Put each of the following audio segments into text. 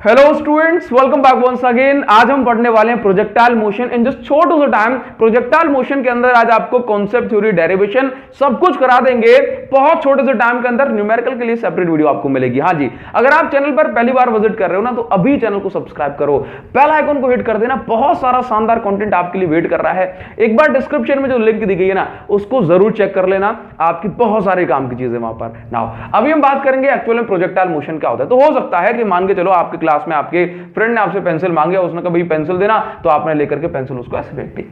Hello students, welcome back once again. आज हम पढ़ने वाले हैं प्रोजेक्टाइल मोशन इन जस्ट छोटू सा टाइम। प्रोजेक्टाइल मोशन के अंदर आज आपको कॉन्सेप्ट, थ्योरी, डेरिवेशन सब कुछ करा देंगे बहुत छोटे से टाइम के अंदर। न्यूमेरिकल के लिए सेपरेट वीडियो आपको मिलेगी। हाँ जी, अगर आप चैनल पर पहली बार विजिट कर रहे हो ना, तो अभी चैनल को सब्सक्राइब करो, बेल आइकन को हिट कर देना। बहुत सारा शानदार कंटेंट आपके लिए वेट कर रहा है। एक बार डिस्क्रिप्शन में जो लिंक दी गई है ना, उसको जरूर चेक कर लेना, आपकी बहुत सारे काम की चीजें वहां पर। नाउ अभी हम बात करेंगे एक्चुअल में प्रोजेक्टाइल मोशन क्या होता है। तो हो सकता है कि मान के चलो आपके क्लास में आपके फ्रेंड ने आपसे पेंसिल मांगे, उसने कहा भाई पेंसिल देना, तो आपने लेकर के पेंसिल उसको ऐसे फेंक दी।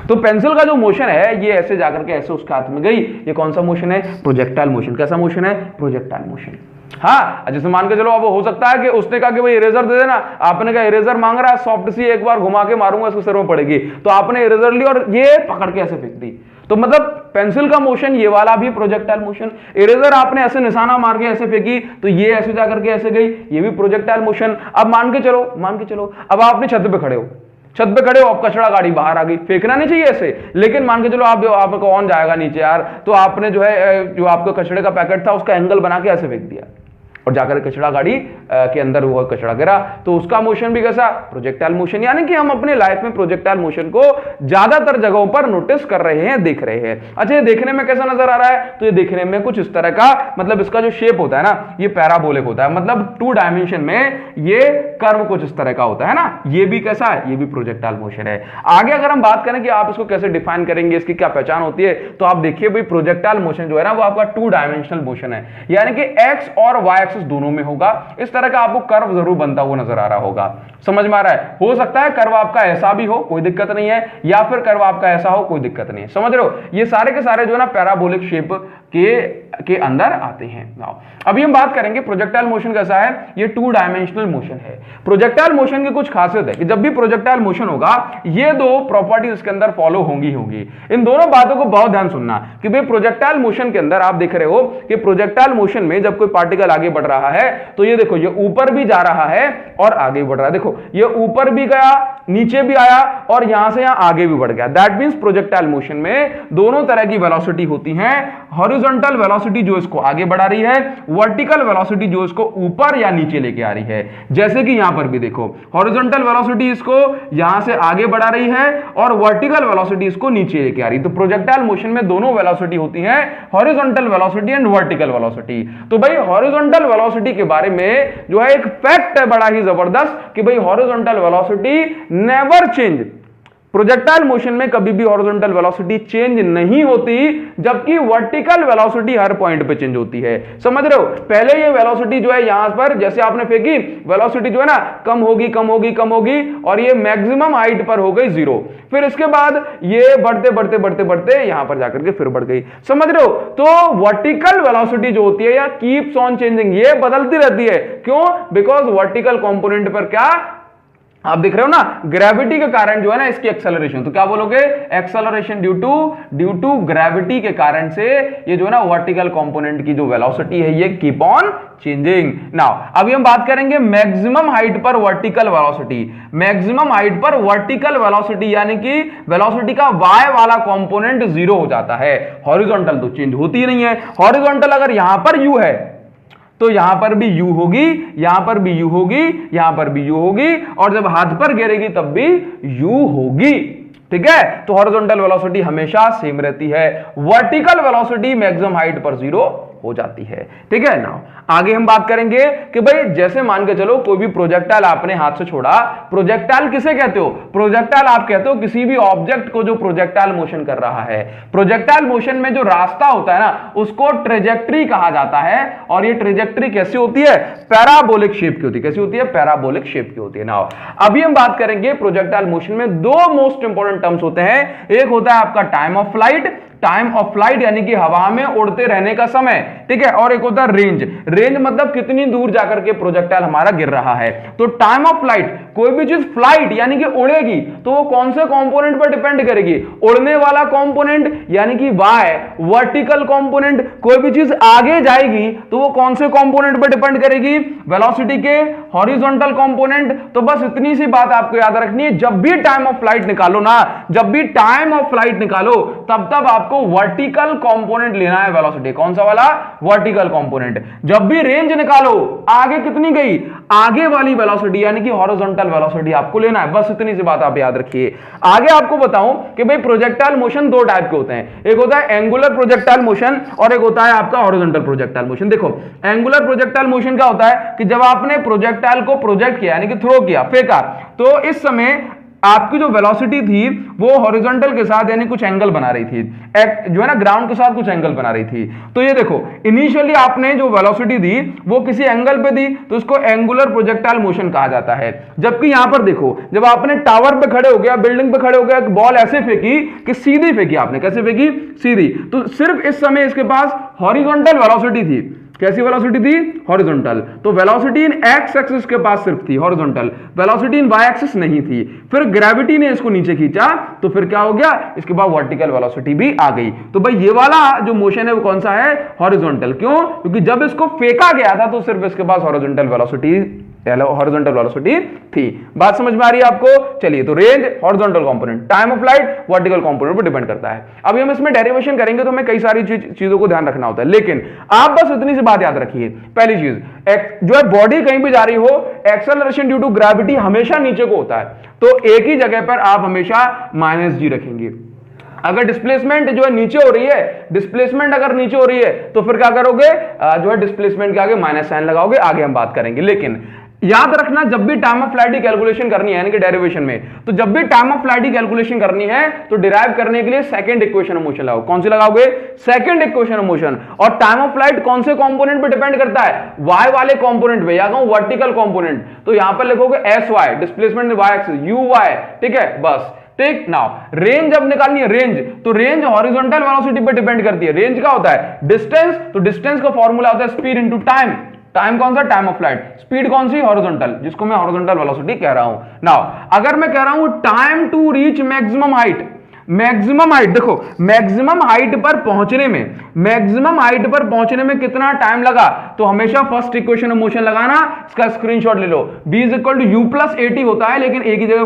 तो पेंसिल का जो मोशन है ये ऐसे जाकर के ऐसे उसके हाथ में गई। ये कौन सा मोशन है? Projectile motion. कैसा मोशन है? Projectile motion. हाँ, जैसे मान के चलो अब हो सकता है कि उसने कहा कि भाई इरेजर दे देना, आपने कहा इरेजर मांग रहा है, सॉफ्ट सी एक बार घुमा के मारूंगा इसको सिर में पड़ेगी, तो आपने इरेजर ली और ये पकड़ के ऐसे फेंक दी। तो मतलब पेंसिल का मोशन ये वाला भी प्रोजेक्टाइल मोशन। इरेजर आपने ऐसे निशाना मार के ऐसे फेंकी, तो ये ऐसे जाकर के ऐसे गई, ये भी प्रोजेक्टाइल मोशन। अब मान के चलो अब आपने छत पे खड़े हो, अब कचरा गाड़ी बाहर आ गई, फेंकना नहीं चाहिए ऐसे, लेकिन मान के चलो आपको कौन जाएगा नीचे यार, तो आपने जो है जो आपका कचड़े का पैकेट था उसका एंगल बना के ऐसे फेंक दिया और जाकर कचरा गाड़ी के अंदर वो कचरा गिरा, तो उसका मोशन भी कैसा? Projectile motion. यानी कि हम अपने लाइफ में प्रोजेक्टाइल मोशन को ज्यादातर जगहों पर नोटिस कर रहे हैं, देख रहे हैं। अच्छा, ये देखने में कैसा नजर आ रहा है? तो ये देखने में कुछ इस तरह का, मतलब इसका जो शेप होता है ना, ये पैराबोलिक होता है, मतलब 2 डायमेंशन में ये कर्व कुछ इस तरह का होता है ना। ये भी कैसा है? ये भी प्रोजेक्टाइल मोशन है। आगे अगर हम बात करें कि आप इसको कैसे डिफाइन करेंगे, इसकी क्या पहचान होती है, तो आप देखिए भाई प्रोजेक्टाइल मोशन जो है ना, वो आपका 2 डायमेंशनल मोशन है, यानी कि एक्स और वाई एक्सिस दोनों में होगा। इस तरह का आपको कर्व जरूर बनता हुआ नजर आ रहा होगा। समझ में आ रहा है? हो सकता है कर्व आपका ऐसा भी हो, कोई दिक्कत नहीं है, या फिर कर्व आपका ऐसा हो, कोई दिक्कत नहीं है। समझ रहे हो? ये सारे के सारे जो है ना पैराबोलिक शेप के अंदर आते हैं। अभी हम बात करेंगे प्रोजेक्टाइल मोशन कैसा है। ये 2 डायमेंशनल मोशन है। प्रोजेक्टाइल मोशन की कुछ खासियत है कि जब भी प्रोजेक्टाइल मोशन होगा, ये 2 प्रॉपर्टीज इसके अंदर फॉलो होंगी। इन दोनों बातों को बहुत ध्यान सुनना कि भाई प्रोजेक्टाइल मोशन के अंदर आप देख रहे हो कि प्रोजेक्टाइल मोशन में जब कोई पार्टिकल आगे बढ़ रहा है, तो ये देखो ये ऊपर भी जा रहा है और आगे बढ़ रहा है। देखो ये ऊपर भी गया, नीचे भी आया और यहां से यहां आगे भी बढ़ गया। दैट मींस प्रोजेक्टाइल मोशन में दोनों तरह की वेलोसिटी होती है। हॉरिजॉन्टल वेलोसिटी जो इसको आगे बढ़ा रही है, वर्टिकल वेलोसिटी जो इसको ऊपर या नीचे लेके आ रही है। जैसे कि यहां पर भी देखो, हॉरिजॉन्टल वेलोसिटी इसको यहां से आगे बढ़ा रही है और वर्टिकल वेलोसिटी इसको नीचे लेके आ रही है। तो प्रोजेक्टाइल मोशन में दोनों वेलोसिटी होती है, horizontal velocity and vertical velocity. तो भाई हॉरिजॉन्टल वेलोसिटी के बारे में जो है एक फैक्ट है बड़ा ही जबरदस्त कि भाई horizontal velocity never change. Projectile motion में कभी भी हॉरिजॉन्टल वेलोसिटी चेंज नहीं होती, जबकि वर्टिकल वेलोसिटी हर पॉइंट पे चेंज होती है। समझ रहे हो? पहले ये वेलोसिटी जो है यहां पर जैसे आपने फेंकी, वेलोसिटी जो है ना कम होगी और ये मैक्सिमम हाइट पर हो गई 0। फिर इसके बाद ये बढ़ते यहां पर जाकर के फिर बढ़ गई। समझ रहे हो? तो वर्टिकल वेलोसिटी जो होती है या कीप्स ऑन चेंजिंग, ये बदलती रहती है। क्यों? बिकॉज वर्टिकल कंपोनेंट पर क्या आप देख रहे हो ना, ग्रेविटी के कारण जो है ना इसकी एक्सेलरेशन, तो क्या बोलोगे? एक्सेलरेशन ड्यू टू ग्रेविटी के कारण से ये जो है ना वर्टिकल कंपोनेंट की जो वेलोसिटी है ये कीप ऑन चेंजिंग। नाउ अभी हम बात करेंगे मैक्सिमम हाइट पर वर्टिकल वेलोसिटी। मैक्सिमम हाइट पर वर्टिकल वेलोसिटी यानी कि वेलोसिटी का y वाला कंपोनेंट 0 हो जाता है। हॉरिजॉन्टल तो चेंज होती ही नहीं है। हॉरिजॉन्टल अगर यहां पर u है तो यहां पर भी u होगी, यहां पर भी u होगी, यहां पर भी u होगी, और जब हाथ पर गिरेगी तब भी u होगी। ठीक है? तो हॉरिजॉन्टल वेलोसिटी हमेशा सेम रहती है, वर्टिकल वेलोसिटी मैक्सिमम हाइट पर 0 हो जाती है। ठीक है ना? आगे हम बात करेंगे कि भाई जैसे मान के चलो कोई भी प्रोजेक्टाइल आपने हाथ से छोड़ा। प्रोजेक्टाइल किसे कहते हो? प्रोजेक्टाइल आप कहते हो किसी भी ऑब्जेक्ट को जो प्रोजेक्टाइल मोशन कर रहा है। प्रोजेक्टाइल मोशन में जो रास्ता होता है ना, उसको ट्रेजेक्ट्री कहा जाता है, और ये ट्रेजेक्ट्री कैसी होती है? पैराबोलिक शेप की होती है। कैसी होती है? पैराबोलिक शेप की होती है। नाउ अभी हम बात करेंगे प्रोजेक्टाइल मोशन में 2 मोस्ट इंपॉर्टेंट टर्म्स होते हैं। एक होता है आपका टाइम ऑफ फ्लाइट यानी कि हवा में उड़ते रहने का समय, ठीक है, और एक होता है रेंज मतलब कितनी दूर जाकर के प्रोजेक्टाइल हमारा गिर रहा है। तो टाइम ऑफ फ्लाइट, कोई भी चीज फ्लाइट यानी कि उड़ेगी तो वो कौन से कंपोनेंट पर डिपेंड करेगी? उड़ने वाला कंपोनेंट यानी कि वाई, वर्टिकल कंपोनेंट, कोई भी चीज आगे जाएगी तो वो कौन से कंपोनेंट पर डिपेंड करेगी? वेलोसिटी के हॉरिजॉन्टल कंपोनेंट। तो बस इतनी सी बात आपको याद रखनी है, जब भी टाइम ऑफ फ्लाइट निकालो ना, तब तब आप आपको वर्टिकल कंपोनेंट लेना है वेलोसिटी। कौन सा वाला? Vertical component. जब भी रेंज निकालो आगे कितनी गई, आगे वाली वेलोसिटी यानी कि हॉरिजॉन्टल वेलोसिटी आपको लेना है। बस इतनी सी बात आप याद रखिए। आगे आपको बताऊं कि भाई प्रोजेक्टाइल मोशन दो टाइप के होते हैं, एक होता है एंगुलर प्रोजेक्टाइल मोशन और एक होता है आपका हॉरिजॉन्टल प्रोजेक्टाइल मोशन। देखो एंगुलर प्रोजेक्टाइल मोशन क्या होता है कि जब आपने प्रोजेक्टाइल को प्रोजेक्ट किया यानी कि थ्रो किया, फेंका, तो इस समय आपकी जो वेलोसिटी थी वो हॉरिजॉन्टल के साथ यानी कुछ एंगल बना रही थी, जो है ना ग्राउंड के साथ कुछ एंगल बना रही थी। तो ये देखो इनिशियली आपने जो वेलोसिटी दी वो किसी एंगल पे दी, तो इसको एंगुलर प्रोजेक्टाइल मोशन कहा जाता है। जबकि यहां पर देखो जब आपने टावर पे खड़े हो गया, बिल्डिंग पे खड़े हो गया, बॉल ऐसे फेंकी कि सीधी फेंकी आपने, कैसे फेंकी? सीधी। तो सिर्फ इस समय इसके पास हॉरिजॉन्टल वेलोसिटी थी। कैसी वेलोसिटी थी? हॉरिजॉन्टल। तो वेलोसिटी इन एक्स एक्सिस के पास सिर्फ थी horizontal, velocity in Y axis नहीं थी। फिर ग्रेविटी ने इसको नीचे खींचा तो फिर क्या हो गया, इसके बाद वर्टिकल वेलोसिटी भी आ गई। तो भाई ये वाला जो मोशन है वो कौन सा है? हॉरिजॉन्टल। क्यों? क्योंकि जब इसको फेंका गया था तो सिर्फ इसके पास हॉरिजॉन्टल वेलोसिटी थी। बात समझ में आ रही है आपको? चलिए, तो range horizontal component, time of flight vertical component पर डिपेंड करता है। अभी हम इसमें डेरिवेशन करेंगे तो हमें कई सारी चीजों को ध्यान रखना होता है, लेकिन आप बस इतनी सी बात याद रखिए। पहली चीज, जो है बॉडी कहीं भी जा रही हो, एक्सेलरेशन ड्यू टू ग्रेविटी हमेशा नीचे को होता है, तो एक ही जगह पर आप हमेशा -g रखेंगे। अगर डिस्प्लेसमेंट जो है नीचे हो रही है, डिस्प्लेसमेंट अगर नीचे हो रही है तो फिर क्या करोगे, जो है डिस्प्लेसमेंट के आगे माइनस साइन लगाओगे। आगे हम बात करेंगे, लेकिन याद रखना जब भी टाइम ऑफ फ्लाइट की कैलकुलेशन करनी है यानी कि डेरिवेशन में, तो जब भी टाइम ऑफ फ्लाइट की कैलकुलेशन करनी है तो डिराइव करने के लिए सेकंड इक्वेशन ऑफ मोशन लगाओ। कौन सी लगाओगे? Second equation of motion. और टाइम ऑफ फ्लाइट कौन से कंपोनेंट पे डिपेंड करता है? वाई वाले कंपोनेंट पे, या कहूं वर्टिकल कंपोनेंट। तो यहां पर लिखोगे S Y, displacement Y axis, U Y, ठीक है, बस। ठीक। नाउ रेंज जब निकालनी है, रेंज, तो रेंज हॉरिजॉन्टल वेलोसिटी पे डिपेंड करती है। रेंज क्या होता है? डिस्टेंस। तो डिस्टेंस का फॉर्मूला होता है स्पीड इनटू टाइम। टाइम कौन सा? Time of flight. स्पीड कौन सी? हॉरिजॉन्टल, जिसको मैं हॉरिजॉन्टल वेलोसिटी कह रहा हूं। नाउ अगर मैं कह रहा हूं time to reach maximum height, maximum height, देखो मैक्सिमम हाइट पर पहुंचने में, मैक्सिमम हाइट पर पहुंचने में कितना टाइम लगा, तो हमेशा फर्स्ट इक्वेशन ऑफ मोशन लगाना, इसका स्क्रीनशॉट ले लो। b = u + at होता है, लेकिन एक ही जगह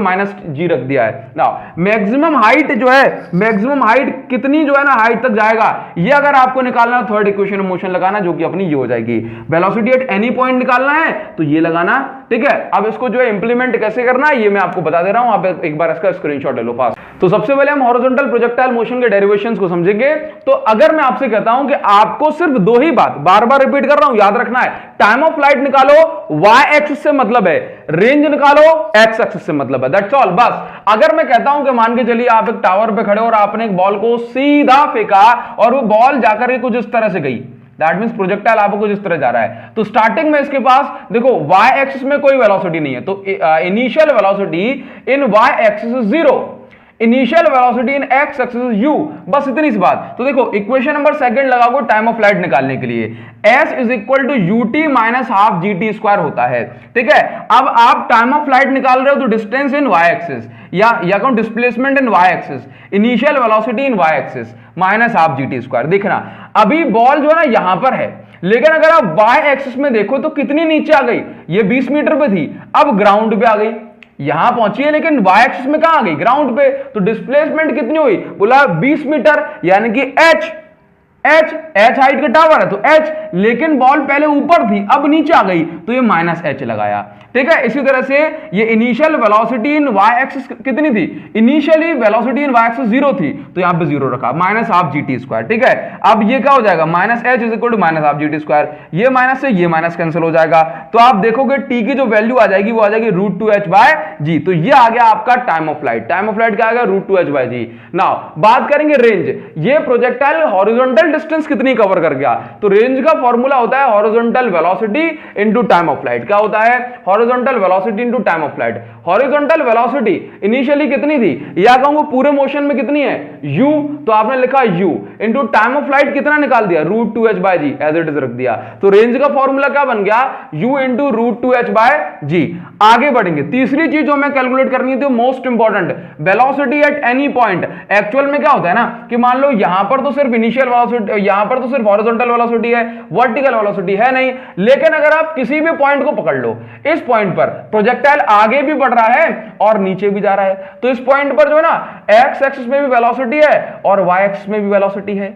-g रख दिया है। नाउ मैक्सिमम हाइट जो है, मैक्सिमम हाइट कितनी जो है ना हाइट तक जाएगा, ये अगर आपको निकालना है थर्ड इक्वेशन ऑफ मोशन लगाना, जो कि अपनी ये हो जाएगी। वेलोसिटी एट एनी पॉइंट निकालना है तो ये लगाना, ठीक है। अब इसको जो है इंप्लीमेंट कैसे करना है ये मैं आपको बता दे रहा हूं, आप एक बार इसका स्क्रीनशॉट ले लो फास्ट। तो सबसे पहले हम हॉरिजॉन्टल प्रोजेक्टाइल मोशन के डेरिवेशंस को समझेंगे। तो अगर मैं आपसे कहता हूं कि आपको सिर्फ दो ही बात, बार बार रिपीट कर रहा हूं, याद रखना है, टाइम ऑफ फ्लाइट निकालो y एक्सिस से मतलब है, रेंज निकालो x एक्सिस से मतलब है, दैट्स ऑल, बस। अगर मैं कहता हूं कि मान के चलिए आप एक टावर पे खड़े हो और आपने एक बॉल को सीधा फेंका और वो बॉल जाकर के कुछ इस तरह से गई, दैट मींस प्रोजेक्टाइल आपको कुछ इस तरह जा रहा है, तो स्टार्टिंग में इसके पास देखो y एक्सिस में कोई वेलोसिटी नहीं है, तो initial velocity in y axis is 0, initial velocity in x axis is u, बस इतनी सी बात। तो देखो इक्वेशन नंबर सेकंड लगाओगे टाइम ऑफ फ्लाइट निकालने के लिए, s = ut - ½ gt² होता है, ठीक है। अब आप टाइम ऑफ फ्लाइट निकाल रहे हो तो डिस्टेंस इन y एक्सिस या कहूं displacement in y axis, initial velocity in y axis -½ gt²। देखना अभी बॉल जो है ना यहां पर है, लेकिन अगर आप y एक्सिस में देखो तो कितनी नीचे आ गई, ये 20 मीटर पे थी, अब ग्राउंड पे आ गई, यहां पहुंची है लेकिन y एक्सिस में कहां आ गई, ग्राउंड पे। तो डिस्प्लेसमेंट कितनी हुई, बोला 20 मीटर, यानी कि h हाइट का टावर है तो h, लेकिन बॉल पहले ऊपर थी अब नीचे आ गई तो ये -h लगाया, ठीक है। इसी तरह से ये initial velocity in y axis कितनी थी, initially velocity in y axis 0 थी तो यहां पे 0 रखा, -½ gt², ठीक है। अब ये क्या हो जाएगा, -h = -½ gt², ये माइनस से ये माइनस कैंसिल हो जाएगा, तो आप देखोगे t की जो वैल्यू आ जाएगी वो आ जाएगी √2h/g, तो ये आ गया आपका time of flight. Time of flight क्या आ गया, √2h/g। नाउ बात करेंगे रेंज, ये प्रोजेक्टाइल हॉरिजॉन्टल डिस्टेंस कितनी कवर कर गया, तो रेंज का फॉर्मूला होता है horizontal velocity into time of flight. क्या होता है, horizontal velocity into time of flight. Horizontal velocity initially कितनी थी, या कहूंगा पूरे मोशन में कितनी है, u, तो आपने लिखा u into time of flight कितना निकाल दिया, √2h/g, एज इट इज रख दिया। तो रेंज का फॉर्मूला क्या बन गया, u इनटू √2h/g। आगे बढ़ेंगे, तीसरी चीज जो हमें कैलकुलेट करनी थी most important, velocity at any point. Actual में क्या होता है ना कि मान लो यहां पर तो सिर्फ इनिशियल वेलोसिटी, यहां पर तो सिर्फ हॉरिजॉन्टल वेलोसिटी है, वर्टिकल वेलोसिटी है नहीं, लेकिन अगर आप किसी भी पॉइंट को पकड़ लो, इस पॉइंट पर प्रोजेक्टाइल आगे भी बढ़ रहा है और नीचे भी जा रहा है, तो इस पॉइंट पर जो है ना एक्स एक्सिस में भी वेलोसिटी है और वाई एक्सिस में भी वेलोसिटी है,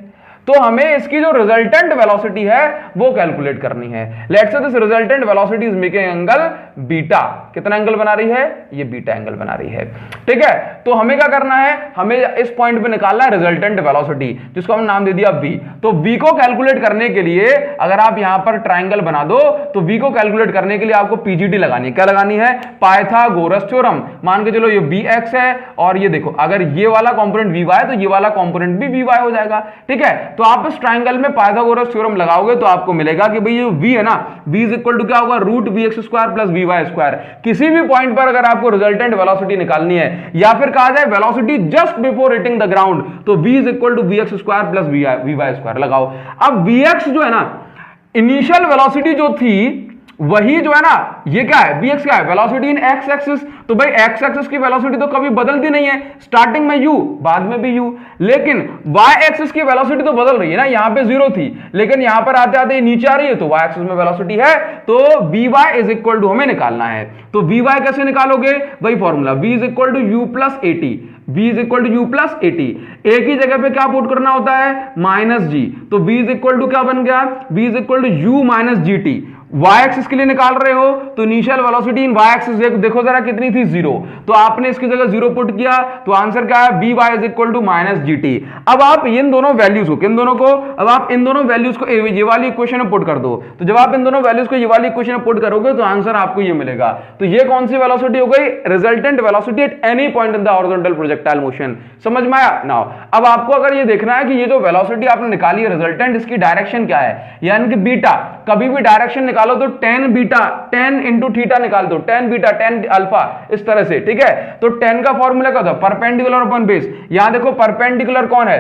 तो हमें इसकी जो रिजल्टेंट वेलोसिटी है वो कैलकुलेट करनी है। Let's say this resultant velocity is making angle beta. कितना एंगल बना रही है? ये बीटा एंगल बना रही है, ठीक है। तो हमें क्या करना है, हमें इस पॉइंट पे निकालना है रिजल्टेंट वेलोसिटी, जिसको हम नाम दे दिया v। तो v को कैलकुलेट करने के लिए अगर आप यहां पर ट्राइंगल बना दो तो v को कैलकुलेट करने के लिए आपको पीजीटी लगानी है। क्या लगानी है? Pythagoras theorem. मान के चलो ये bx है और ये देखो अगर ये वाला कंपोनेंट vy है तो ये वाला कंपोनेंट भी vy हो जाएगा, ठीक है। तो आप इस ट्राइंगल में पाइथागोरस थ्योरम लगाओगे तो आपको मिलेगा कि भाई ये v है ना, v इज इक्वल टू क्या होगा, root vx square plus vy square. किसी भी पॉइंट पर अगर आपको रिजल्टेंट वेलोसिटी निकालनी है या फिर कहा जाए velocity just before hitting the ground, तो v is equal to vx square plus vy square लगाओ। अब vx जो है ना, इनिशियल वेलोसिटी जो थी वही जो है ना, ये क्या है, bx क्या है, वेलोसिटी इन x एक्सिस। तो भाई x एक्सिस की वेलोसिटी तो कभी बदलती नहीं है, स्टार्टिंग में u बाद में भी u, लेकिन y एक्सिस की वेलोसिटी तो बदल रही है ना, यहां पे 0 थी लेकिन यहां पर आते आते नीचे आ रही है, तो y एक्सिस में वेलोसिटी है, तो vy इज इक्वल टू हमें निकालना है। तो vy कैसे निकालोगे, वही formula v is equal to u plus A T, v is equal to u plus A T. एक ही जगह पे क्या पुट करना होता है, माइनस g, तो v इज इक्वल टू क्या बन गया, v is equal to u minus ji T. y axis के लिए निकाल रहे हो तो initial velocity in y axis देखो जरा कितनी थी, 0, तो आपने इसकी जगह 0 पुट किया तो आंसर क्या है, by is equal to minus ji T. अब आप इन दोनों वैल्यूज को, किन दोनों को, अब आप इन दोनों वैल्यूज को ये वाली इक्वेशन में पुट कर दो। तो जब आप इन दोनों वैल्यूज को ये वाली इक्वेशन में पुट करोगे तो आंसर आपको ये मिलेगा। तो ये कौन सी वेलोसिटी हो गई, resultant velocity at any point in the horizontal projectile motion. समझ में आया? नाउ अब आपको अगर ये देखना है कि ये जो वेलोसिटी आपने निकाली है रिजल्टेंट, इसकी डायरेक्शन क्या है, यानी कि बीटा। कभी भी डायरेक्शन निकालो तो टेन बीटा, 10 इंटू थीटा निकाल दो, 10 बीटा 10 अल्फा, इस तरह से, ठीक है। तो 10 का फॉर्मूला क्या होता है, परपेंडिकुलर अपॉन बेस। यहां देखो परपेंडिकुलर कौन है,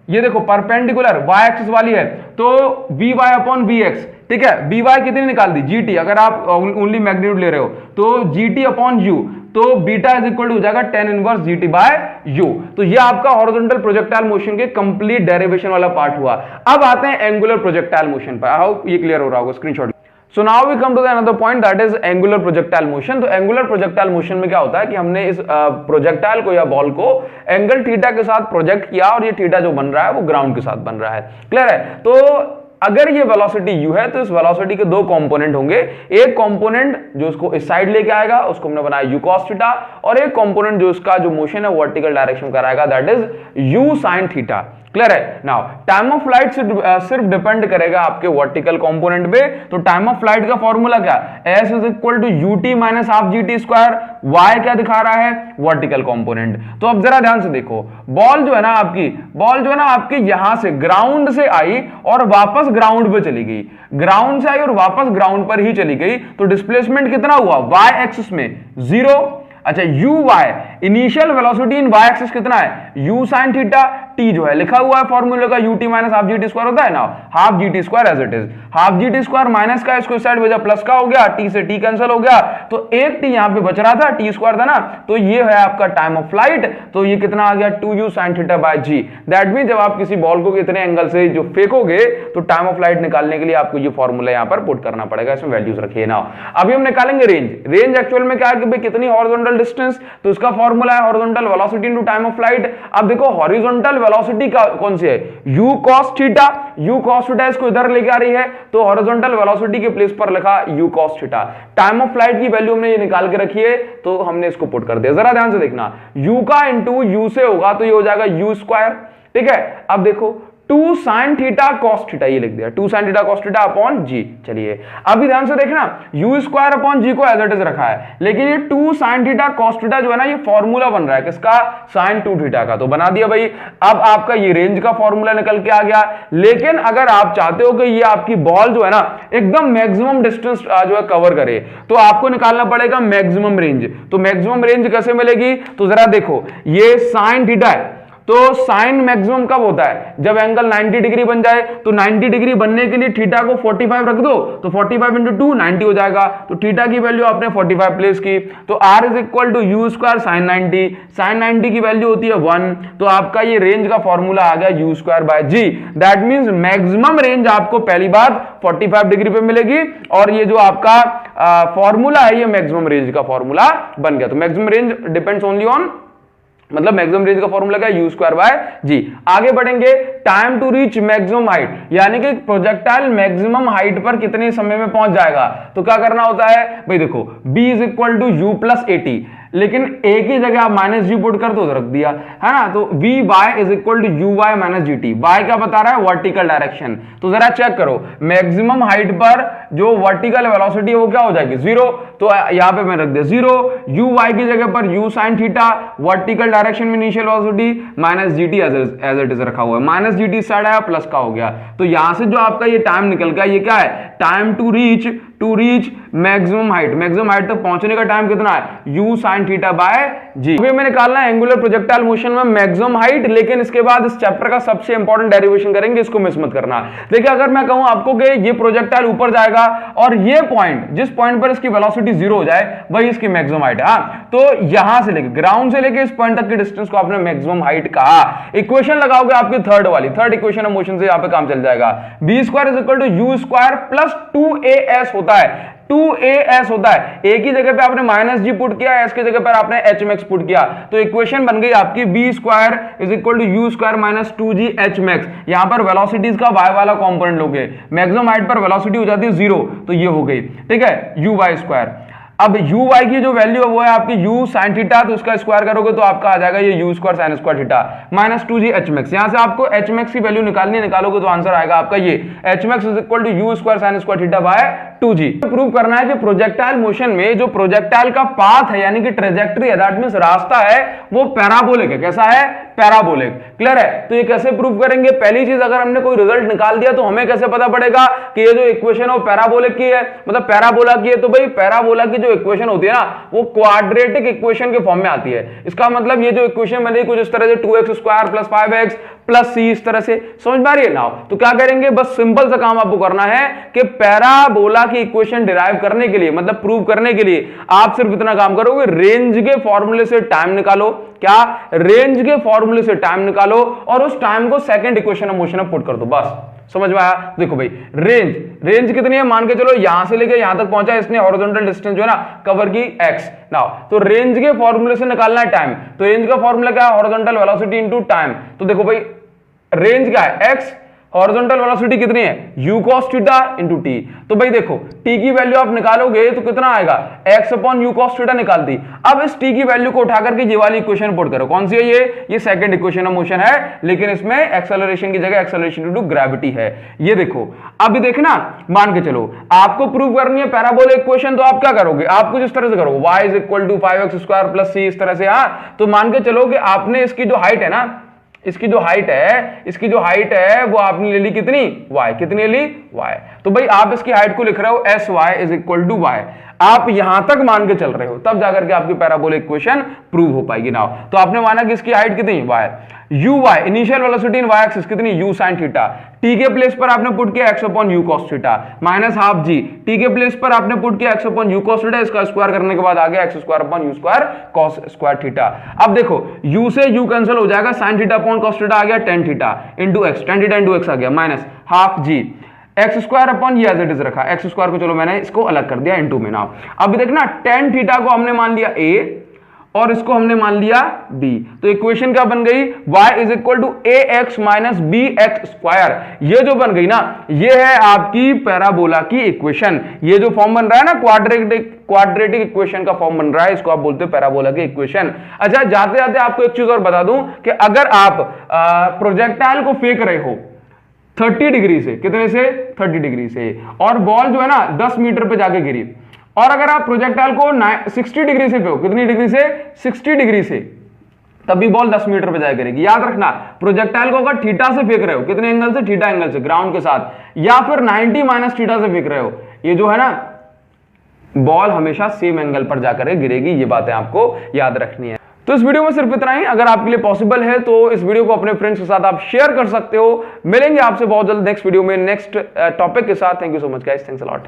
ये देखो परपेंडिकुलर y एक्सिस वाली है, तो vy अपॉन vx, ठीक है। vy कितनी निकाल दी, gt, अगर आप ओनली मैग्नीट्यूड ले रहे हो तो gt अपॉन u, तो बीटा इज इक्वल टू हो जाएगा 10 इनवर्स gt बाय u। तो ये आपका हॉरिजॉन्टल प्रोजेक्टाइल मोशन के कंप्लीट डेरिवेशन वाला पार्ट हुआ। अब आते हैं एंगुलर प्रोजेक्टाइल मोशन पर। आई होप ये क्लियर हो रहा होगा, screenshot. So now we come to the another point, that is angular projectile motion। तो angular projectile motion में क्या होता है कि हमने इस प्रोजेक्टाइल को या बॉल को एंगल थीटा के साथ प्रोजेक्ट किया और ये थीटा जो बन रहा है वो ग्राउंड के साथ बन रहा है, क्लियर है। तो अगर ये वेलोसिटी u है तो इस वेलोसिटी के दो कंपोनेंट होंगे, एक कंपोनेंट जो उसको इस साइड लेके आएगा उसको हमने बनाया u cos थीटा, और एक कंपोनेंट जो उसका जो मोशन है वर्टिकल डायरेक्शन कराएगा, that is u sin theta, clear है। नाउ टाइम ऑफ फ्लाइट सिर्फ डिपेंड करेगा आपके वर्टिकल कंपोनेंट पे। तो टाइम ऑफ फ्लाइट का फॉर्मूला क्या, s is equal to ut minus half gt square, y क्या दिखा रहा है, वर्टिकल कंपोनेंट। तो अब जरा ध्यान से देखो, बॉल जो है ना आपकी यहां से ग्राउंड से आई और वापस ग्राउंड पे चली गई, ग्राउंड से आई और वापस ग्राउंड पर ही चली गई, तो डिस्प्लेसमेंट कितना हुआ, y एक्सिस में 0। अच्छा uy, initial velocity in y axis कितना है, u sin थीटा, t जो है लिखा हुआ है फॉर्मूले का ut minus half gt square होता है ना, half gt square as it is, half gt square minus का इसको इस साइड भेजा प्लस का हो गया, t से t कैंसिल हो गया, तो एक t यहां पे बच रहा था, t स्क्वायर था ना, तो ये है आपका टाइम ऑफ फ्लाइट। तो ये कितना आ गया, 2u sin theta bye g। That mean जब आप किसी बॉल को इतने एंगल से जो फेंकोगे तो टाइम ऑफ फ्लाइट निकालने के लिए आपको ये फॉर्मूला यहां पर पुट करना पड़ेगा, इसमें वैल्यूज रखिए ना। अभी हम निकालेंगे रेंज। रेंज एक्चुअल में क्या है कि भाई कितनी हॉरिजॉन्टल डिस्टेंस, तो इसका फॉर्मूला है horizontal velocity into time of flight. अब देखो हॉरिजॉन्टल वेलोसिटी का कौन सी है, u cos theta, u cos theta इसको इधर लेके आ रही है, तो हॉरिजॉन्टल वेलोसिटी के प्लेस पर लिखा u cos theta. Time of flight की वैल्यू हमने ये निकाल के रखी है तो हमने इसको पुट कर दिया। जरा ध्यान से देखना, u का इंटू u से होगा तो ये हो जाएगा u स्क्वायर, ठीक है। अब देखो 2 sin थीटा cos थीटा, ये लिख दिया 2 sin theta cos theta upon g। चलिए अभी ध्यान से देखना, u स्क्वायर अपॉन g को एज इट इज रखा है, लेकिन ये 2 sin थीटा cos थीटा जो है ना, ये फॉर्मूला बन रहा है किसका, sin 2 थीटा का, तो बना दिया भाई। अब आपका ये रेंज का फॉर्मूला निकल के आ गया। लेकिन अगर आप चाहते हो कि ये आपकी बॉल जो है ना एकदम मैक्सिमम डिस्टेंस जो है कवर करे, तो आपको निकालना पड़ेगा मैक्सिमम रेंज। तो मैक्सिमम रेंज कैसे मिलेगी, तो जरा देखो, ये sin थीटा है, तो साइन मैक्सिमम कब होता है, जब एंगल 90 डिग्री बन जाए। तो 90 डिग्री बनने के लिए थीटा को 45 रख दो, तो 45 इंटू 2 90 हो जाएगा। तो थीटा की वैल्यू आपने 45 प्लेस की, तो r is equal to U square sine 90, sine 90 की वैल्यू होती है 1, तो आपका ये रेंज का फॉर्मूला आ गया U square by G. That means maximum range आपको पहली बात 45 डिग्री पे मिलेगी, और ये जो आपका फॉर्मूला है ये मैक्सिमम रेंज का फॉर्मूला बन गया। तो maximum range depends only on मतलब मैक्सिमम रेंज का फॉर्मूला क्या है, यू स्क्वायर बाय जी। आगे बढ़ेंगे, time to reach maximum height, यानी कि प्रोजेक्टाइल मैक्सिमम हाइट पर कितने समय में पहुंच जाएगा। तो क्या करना होता है भाई, देखो b is equal to U plus A T, लेकिन a की जगह आप माइनस जी पुट कर तो रख दिया है ना, तो V Y is equal to U Y minus ji T. Y क्या बता रहा है, वर्टिकल डायरेक्शन। तो जरा चेक करो, मैक्सिमम हाइट पर जो वर्टिकल वेलोसिटी है वो क्या हो जाएगी, जीरो। तो यहां पे मैं रख दिया जीरो, यू वाई की जगह पर u sine theta, vertical direction में initial velocity minus ji t as it is रखा हुआ है, माइनस जी टी साइड आया प्लस का हो गया। तो यहां से जो आपका ये टाइम निकल गया, ये क्या है, time to reach maximum height, maximum height तक पहुंचने का टाइम कितना है, u sin theta by G. अभी हमें निकालना है एंगुलर प्रोजेक्टाइल मोशन में मैक्सिमम हाइट, लेकिन इसके बाद इस चैप्टर का सबसे इंपॉर्टेंट डेरिवेशन करेंगे, इसको मिस मत करना। देखिए अगर मैं कहूं आपको कि ये प्रोजेक्टाइल ऊपर जाएगा और ये पॉइंट, जिस पॉइंट पर इसकी वेलोसिटी जीरो हो जाए वही इसकी मैक्सिमम हाइट है। तो यहां से लेके ग्राउंड से लेके इस पॉइंट तक की डिस्टेंस को आपने मैक्सिमम हाइट कहा। इक्वेशन लगाओगे आपकी थर्ड वाली, थर्ड इक्वेशन ऑफ मोशन से यहां पे काम चल जाएगा। B square is equal to U square plus 2as होता है, 2as होता है। a की जगह पे आपने माइनस जी पुट किया, s की जगह पर आपने h मैक्स पुट किया, तो इक्वेशन बन गई आपकी b square is equal to U square minus 2g h max. यहां पर वेलोसिटीज का y वाला कंपोनेंट लोगे, मैक्सिमम हाइट पर वेलोसिटी हो जाती है जीरो, तो ये हो गई, ठीक है, यू वाई स्क्वायर। अब यू वाई की जो वैल्यू है वो है आपकी यू साइन थीटा, तो उसका स्क्वायर करोगे तो आपका आ जाएगा ये you square sine square theta minus 2g h max. यहां से आपको h मैक्स की वैल्यू निकालोगे तो आंसर आएगा आपका ये h max is equal to U square sine square theta by 2g। Prove करना है कि प्रोजेक्टाइल मोशन में जो प्रोजेक्टाइल का पाथ है यानी कि ट्रेजेक्टरी है, दैट मींस रास्ता है, वो पैराबोलिक है। कैसा है, पैराबोलिक। क्लियर है। तो ये कैसे प्रूव करेंगे, पहली चीज अगर हमने कोई रिजल्ट निकाल दिया तो हमें कैसे पता पड़ेगा कि ये जो इक्वेशन है वो पैराबोलिक की है, मतलब पैराबोला की है। तो भाई पैराबोला की जो इक्वेशन होती है ना वो क्वाड्रेटिक इक्वेशन के फॉर्म में आती है। इसका मतलब ये जो इक्वेशन बनी कुछ इस तरह से 2x square plus 5x plus c, इस तरह से समझ में आ रही है ना। तो क्या करेंगे, बस सिंपल सा काम आपको करना है कि पैराबोला की इक्वेशन डिराइव करने के लिए, मतलब प्रूव करने के लिए आप सिर्फ इतना काम करोगे, रेंज के फॉर्मूले से टाइम निकालो। क्या, रेंज के फॉर्मूले से टाइम निकालो और उस टाइम को सेकंड इक्वेशन ऑफ मोशन में पुट कर दो, बस। समझ में आया। देखो भाई रेंज कितनी है, मान के चलो यहां से लेके यहां तक पहुंचा, इसने हॉरिजॉन्टल डिस्टेंस जो है ना कवर की x। नाउ तो रेंज के फॉर्मूले से निकालना है टाइम, तो रेंज का फॉर्मूला क्या है, हॉरिजॉन्टल वेलोसिटी इनटू टाइम। तो देखो भाई रेंज क्या है x, हॉरिजॉन्टल वेलोसिटी कितनी है u cos theta into t। तो भाई देखो t की वैल्यू आप निकालोगे तो कितना आएगा, x upon u cos theta निकाल दी। अब इस t की वैल्यू को उठा करके ये वाली इक्वेशन पुट करो। कौन सी है ये सेकंड इक्वेशन ऑफ मोशन है, लेकिन इसमें एक्सेलरेशन की जगह एक्सेलरेशन ड्यू टू ग्रेविटी है। ये देखो अभी देखना, मान के चलो आपको प्रूव करनी है पैराबोलिक इक्वेशन, तो आप क्या करोगे, आप कुछ इस तरह से करोगे, y is equal to 5x square plus c, इस तरह से। हाँ, तो मान के चलो कि आपने इसकी जो हाइट है ना, इसकी जो हाइट है वो आपने ले ली कितनी, y, कितनी ली y। तो भाई आप इसकी हाइट को लिख रहे हो sy is equal to y, आप यहां तक मान के चल रहे हो, तब जाकर के आपकी पैराबोलिक इक्वेशन प्रूव हो पाएगी। ना तो आपने माना कि इसकी हाइट कितनी y, uy initial velocity in y axis कितनी u sin थीटा, t के प्लेस पर आपने पुट किया x upon u cos theta minus half g, t के प्लेस पर आपने पुट किया x upon u cos theta, इसका स्क्वायर करने के बाद आ गया x square upon u square cos square theta. अब देखो u से u कैंसिल हो जाएगा, sin theta upon cos theta आ गया tan theta into x, tan theta into x आ गया minus half g, x square upon ये एज इट इज रखा, एक्स स्क्वायर को चलो मैंने इसको अलग कर दिया इनटू में। ना अभी देखना tan थीटा को हमने मान लिया a और इसको हमने मान लिया b, तो इक्वेशन क्या बन गई, y is equal to ax minus bx square. ये जो बन गई ना, ये है आपकी पैराबोला की इक्वेशन। ये जो फॉर्म बन रहा है ना क्वाड्रेटिक इक्वेशन का फॉर्म बन रहा है, इसको आप बोलते हैं पैराबोला की इक्वेशन। अच्छा जाते जाते आपको एक चीज और बता दूं कि अगर आप प्रोजेक्टाइल को फेंक रहे हो 30 डिग्री से, कितने से 30 डिग्री से, और बॉल जो है ना 10 मीटर पे जाके गिरी, और अगर आप प्रोजेक्टाइल को 60 डिग्री से फेंको, कितनी डिग्री से 60 डिग्री से, तब भी बॉल 10 मीटर पे जाए करेगी। याद रखना प्रोजेक्टाइल को अगर थीटा से फेंक रहे हो, कितने एंगल से, थीटा एंगल से ग्राउंड के साथ, या फिर 90 माइनस थीटा से फेंक रहे हो, ये जो है ना बॉल हमेशा सेम एंगल पर जाकर गिरेगी। ये बातें आपको याद रखनी है। तो इस वीडियो में सिर्फ इतना ही। अगर आपके लिए पॉसिबल है तो इस वीडियो को अपने फ्रेंड्स के साथ आप शेयर कर सकते हो। मिलेंगे आपसे बहुत जल्द नेक्स्ट वीडियो में नेक्स्ट टॉपिक के साथ। Thank you so much guys, thanks a lot.